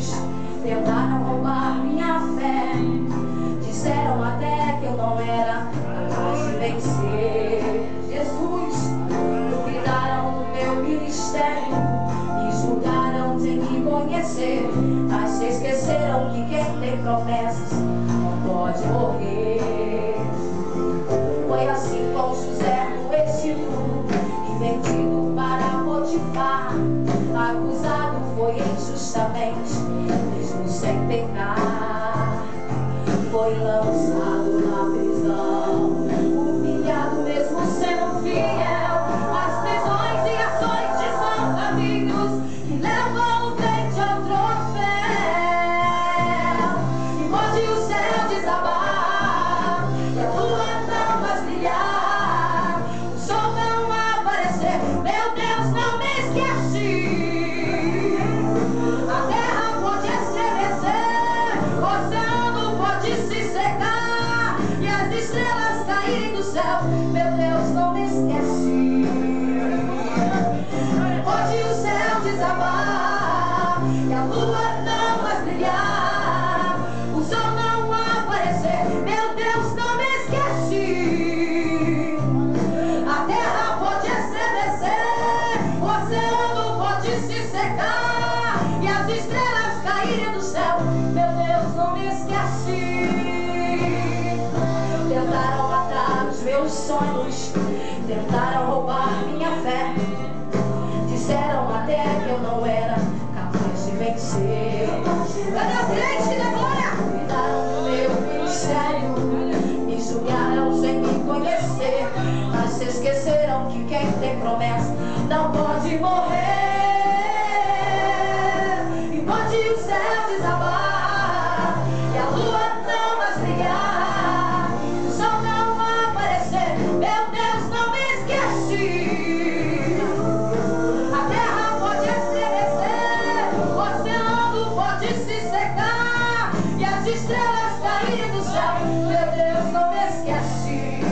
sonhos, tentaram roubar minha fé. Disseram até que eu não era capaz de vencer. Jesus, duvidaram do meu ministério, me julgaram sem me conhecer, mas se esqueceram que quem tem promessas não pode morrer. Foi assim com José no Egito e vendido para Potifar. Acusado foi injustamente, mesmo sem pecar. Foi lançado na prisão, humilhado mesmo sendo fiel. As prisões e açoites são caminhos que levam o crente ao troféu. E pode o céu desabar e a lua não mais brilhar, o sol não aparecer, meu Deus não me esquece. A terra pode estremecer, o oceano pode se secar e as estrelas caírem do céu, meu Deus não me esquece. Pode o céu desabar e a lua não mais brilhar, o sol não aparecer, meu Deus não me esquece. A terra pode estremecer, o oceano pode se secar e as estrelas caírem do céu, meu Deus não me esquece. Tentaram matar os meus sonhos, tentaram roubar minha fé. Disseram até que eu não era capaz de vencer. Cadê o crente da glória? Duvidaram do meu ministério, me julgaram sem me conhecer, mas se esqueceram que quem tem promessa não pode morrer. E pode o céu desabar e a lua não mais brilhar, o sol não aparecer, meu Deus não me esquece. A terra pode estremecer, o oceano pode se secar e as estrelas caírem do céu, meu Deus não me esquece.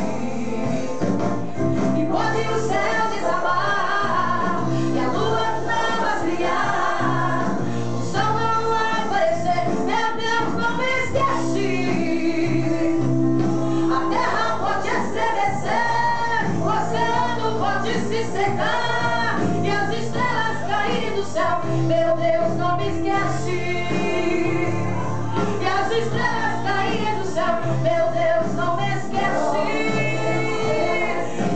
E pode o céu desabar e a lua não mais brilhar, o sol não aparecer, meu Deus não me esquece. A terra pode estremecer, o oceano pode se secar e as estrelas caírem do céu, meu Deus não me esquece. E as estrelas caírem do céu, meu Deus não me esquece.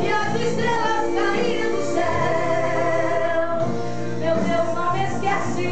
E as estrelas caírem do céu, meu Deus não me esquece.